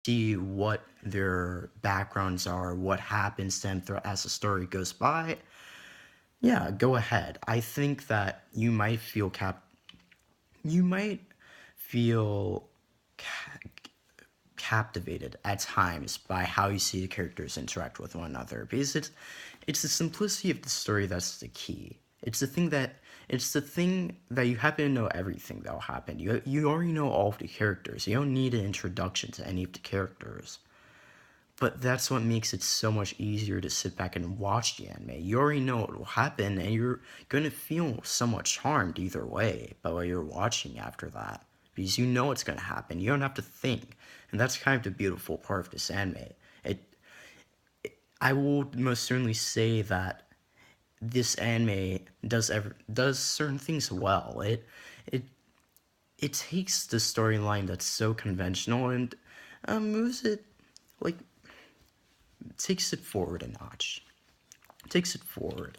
see what their backgrounds are, what happens to them as the story goes by, yeah, go ahead. I think that you might feel captivated at times by how you see the characters interact with one another, because it's the simplicity of the story that's the key. It's the thing that you happen to know everything that'll happen. You already know all of the characters. You don't need an introduction to any of the characters. But that's what makes it so much easier to sit back and watch the anime. You already know what will happen, and you're gonna feel somewhat charmed either way by what you're watching after that. Because you know what's gonna happen. You don't have to think. And that's kind of the beautiful part of this anime. It I will most certainly say that this anime does certain things well. It it takes the storyline that's so conventional and moves it like takes it forward a notch. Takes it forward.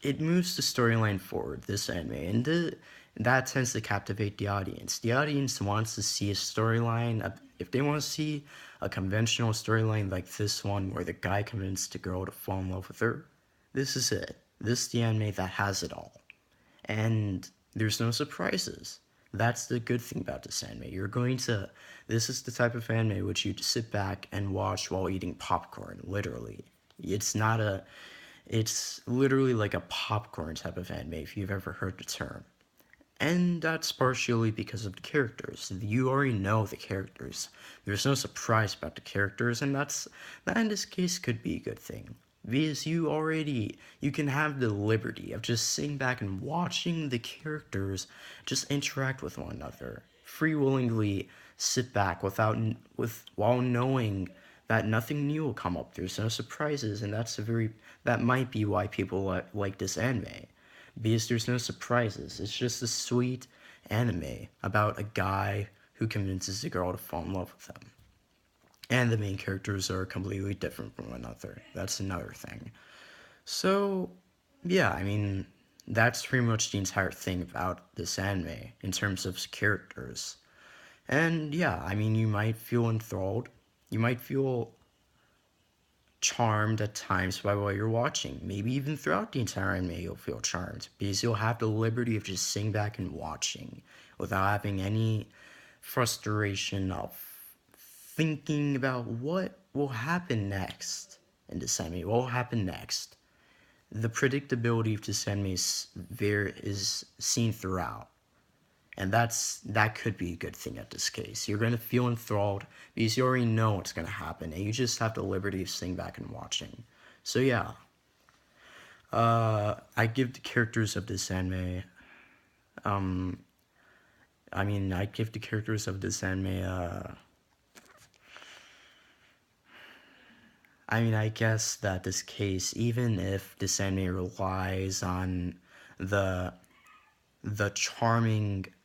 It moves the storyline forward, this anime, and that tends to captivate the audience. The audience wants to see a storyline. If they want to see a conventional storyline like this one, where the guy convinced the girl to fall in love with her, this is it. This is the anime that has it all. And there's no surprises. That's the good thing about this anime. This is the type of anime which you just sit back and watch while eating popcorn, literally. It's not a, it's literally like a popcorn type of anime if you've ever heard the term. And that's partially because of the characters. You already know the characters. There's no surprise about the characters, and that in this case could be a good thing. Because you can have the liberty of just sitting back and watching the characters just interact with one another. Free willingly sit back while knowing that nothing new will come up. There's no surprises, and that might be why people like this anime, because there's no surprises. It's just a sweet anime about a guy who convinces a girl to fall in love with him. And the main characters are completely different from one another. That's another thing. So, yeah, I mean, that's pretty much the entire thing about this anime in terms of characters. And yeah, I mean, you might feel enthralled. You might feel charmed at times by what you're watching. Maybe even throughout the entire anime, you'll feel charmed because you'll have the liberty of just sitting back and watching without having any frustration of thinking about what will happen next in this anime. What will happen next? The predictability of this anime is seen throughout. And that could be a good thing at this case. You're gonna feel enthralled because you already know what's gonna happen, and you just have the liberty of sitting back and watching. So yeah, I give the characters of this anime. I give the characters of this anime. I guess that this case, even if this anime relies on the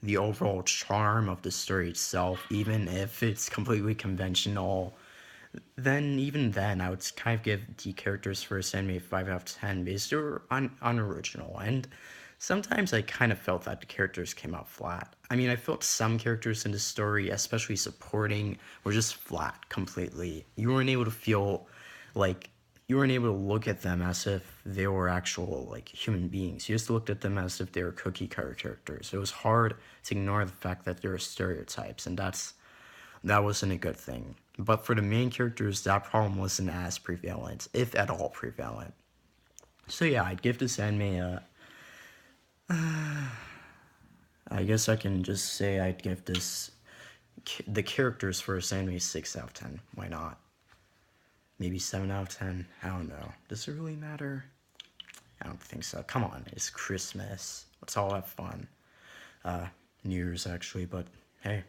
the overall charm of the story itself, even if it's completely conventional, then even then I would kind of give the characters for this anime 5 out of 10 because they're unoriginal, and sometimes I kind of felt that the characters came out flat. I felt some characters in the story, especially supporting, were just flat completely. You weren't able to feel like you weren't able to look at them as if they were actual like human beings. You just looked at them as if they were cookie cutter characters. It was hard to ignore the fact that there were stereotypes, and that wasn't a good thing. But for the main characters, that problem wasn't as prevalent, if at all prevalent. So yeah, I'd give this anime a. I guess I can just say I'd give the characters for this anime 6 out of 10. Why not? Maybe 7 out of 10. I don't know. Does it really matter? I don't think so. Come on, it's Christmas. Let's all have fun. New Year's actually, but hey,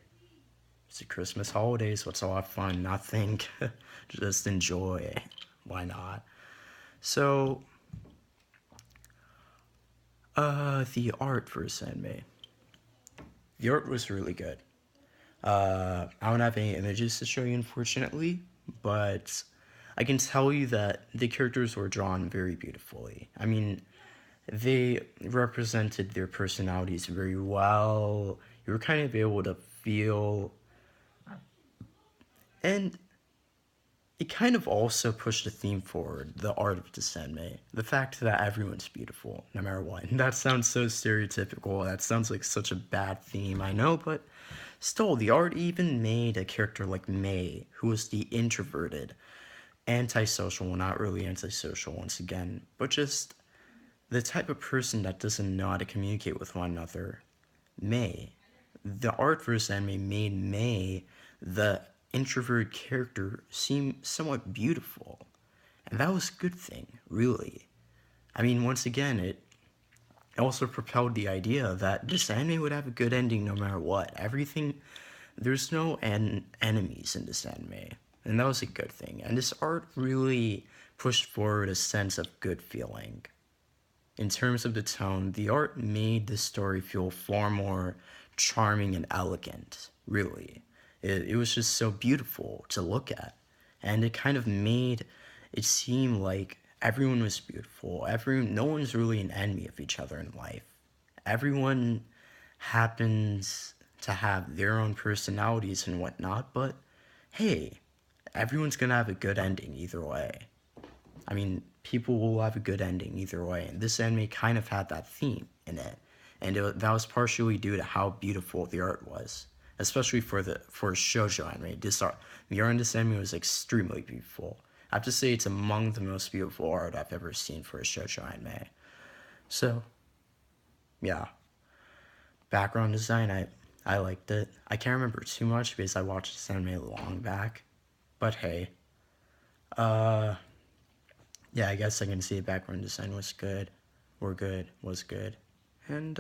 it's the Christmas holidays. Let's all have fun. Not think. Just enjoy. Why not? So, the art for this anime. The art was really good. I don't have any images to show you, unfortunately, but I can tell you that the characters were drawn very beautifully. They represented their personalities very well. You were kind of able to feel And it kind of also pushed the theme forward, the art of this anime. The fact that everyone's beautiful, no matter what. And that sounds so stereotypical. That sounds like such a bad theme, I know, but still, the art even made a character like Mei, who was the introverted, antisocial, well, not really antisocial once again, but just the type of person that doesn't know how to communicate with one another. Mei. The art for this anime made Mei, the introverted character, seem somewhat beautiful. And that was a good thing, really. I mean, once again, it also propelled the idea that this anime would have a good ending no matter what. Everything, there's no enemies in this anime. And that was a good thing. And this art really pushed forward a sense of good feeling. In terms of the tone, the art made the story feel far more charming and elegant, really. It was just so beautiful to look at. And it kind of made it seem like everyone was beautiful. No one's really an enemy of each other in life. Everyone happens to have their own personalities and whatnot, but hey, everyone's gonna have a good ending either way. I mean, people will have a good ending either way, and this anime kind of had that theme in it, and that was partially due to how beautiful the art was, especially for a shoujo anime. The art in this anime was extremely beautiful. I have to say it's among the most beautiful art I've ever seen for a shoujo anime. So, yeah, background design, I liked it. I can't remember too much because I watched this anime long back, but hey, yeah, I guess I can see background design was good, was good. And,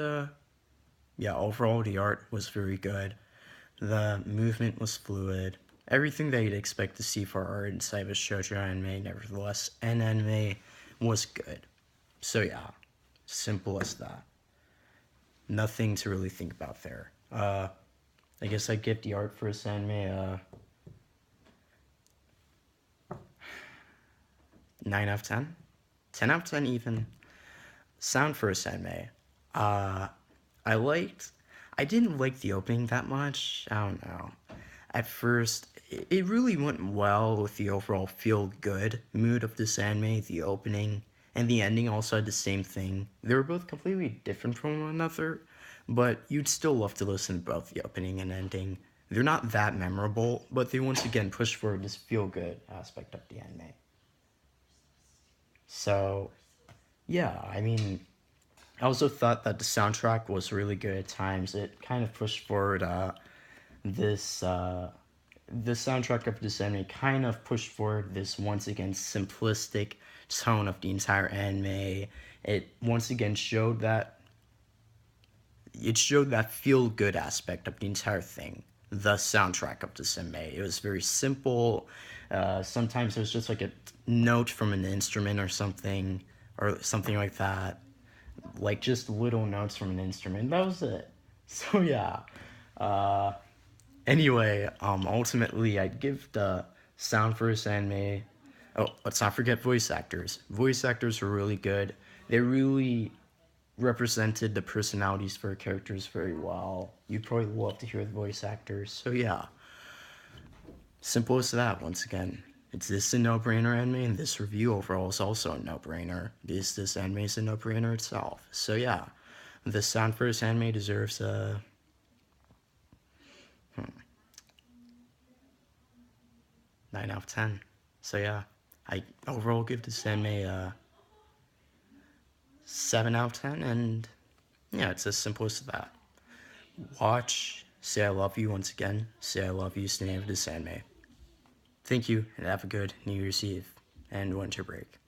yeah, overall the art was very good. The movement was fluid. Everything that you'd expect to see for art inside of a shoujo anime, nevertheless, an anime was good. So yeah, simple as that. Nothing to really think about there. I guess I'd give the art for this anime 9 out of 10. 10 out of 10 even. Sound for this anime. I didn't like the opening that much. I don't know. At first, it really went well with the overall feel-good mood of this anime, the opening, and the ending also had the same thing. They were both completely different from one another, but you'd still love to listen to both the opening and ending. They're not that memorable, but they once again push forward this feel-good aspect of the anime. So, yeah, I mean, I also thought that the soundtrack was really good at times. It kind of pushed forward this the soundtrack of this anime kind of pushed forward this once again simplistic tone of the entire anime. It once again showed that feel good aspect of the entire thing. The soundtrack of this anime. It was very simple. Sometimes it was just like a note from an instrument or something like that. Like just little notes from an instrument. That was it. So yeah. Anyway, ultimately, I'd give the sound for this anime. Oh, let's not forget voice actors. Voice actors were really good. They really represented the personalities for characters very well. You'd probably love to hear the voice actors. So yeah, simple as that. Once again, it's this a no-brainer anime, and this review overall is also a no-brainer because this anime is a no-brainer itself. So yeah, the sound for this anime deserves a 9 out of 10. So yeah, I overall give this anime a 7 out of 10, and yeah, it's as simple as that. Watch, say I love you once again, say I love you is the name of this anime. Thank you, and have a good New Year's Eve and winter break.